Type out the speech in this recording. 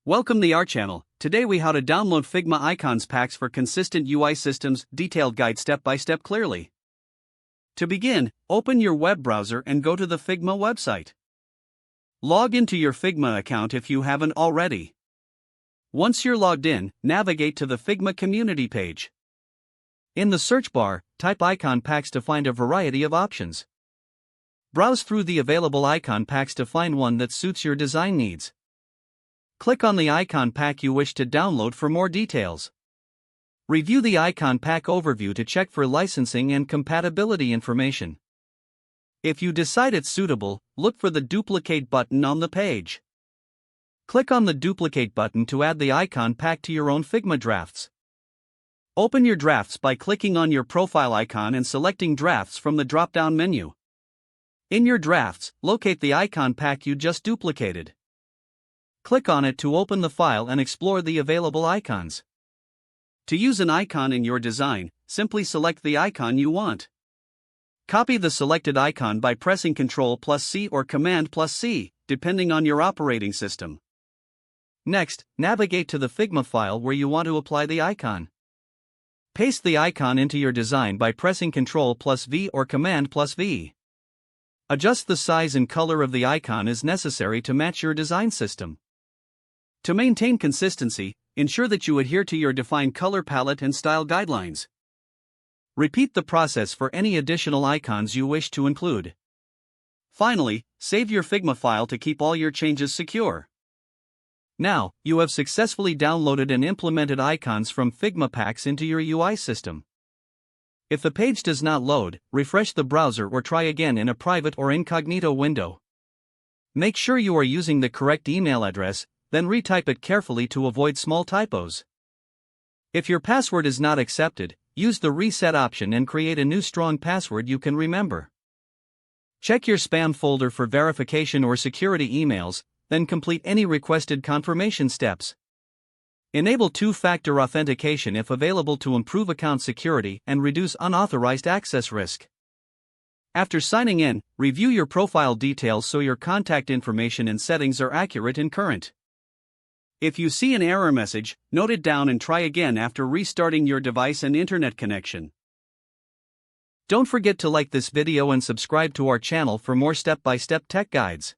Welcome to our channel. Today we how to download Figma icons packs for consistent UI systems, detailed guide step by step clearly. To begin, open your web browser and go to the Figma website. Log into your Figma account if you haven't already. Once you're logged in, navigate to the Figma community page. In the search bar, type icon packs to find a variety of options. Browse through the available icon packs to find one that suits your design needs. Click on the icon pack you wish to download for more details. Review the icon pack overview to check for licensing and compatibility information. If you decide it's suitable, look for the duplicate button on the page. Click on the duplicate button to add the icon pack to your own Figma drafts. Open your drafts by clicking on your profile icon and selecting Drafts from the drop-down menu. In your drafts, locate the icon pack you just duplicated. Click on it to open the file and explore the available icons. To use an icon in your design, simply select the icon you want. Copy the selected icon by pressing Ctrl+C or Command+C, depending on your operating system. Next, navigate to the Figma file where you want to apply the icon. Paste the icon into your design by pressing Ctrl+V or Command+V. Adjust the size and color of the icon as necessary to match your design system. To maintain consistency, ensure that you adhere to your defined color palette and style guidelines. Repeat the process for any additional icons you wish to include. Finally, save your Figma file to keep all your changes secure. Now, you have successfully downloaded and implemented icons from Figma packs into your UI system. If the page does not load, refresh the browser or try again in a private or incognito window. Make sure you are using the correct email address, then retype it carefully to avoid small typos. If your password is not accepted, use the reset option and create a new strong password you can remember. Check your spam folder for verification or security emails, then complete any requested confirmation steps. Enable two-factor authentication if available to improve account security and reduce unauthorized access risk. After signing in, review your profile details so your contact information and settings are accurate and current. If you see an error message, note it down and try again after restarting your device and internet connection. Don't forget to like this video and subscribe to our channel for more step-by-step tech guides.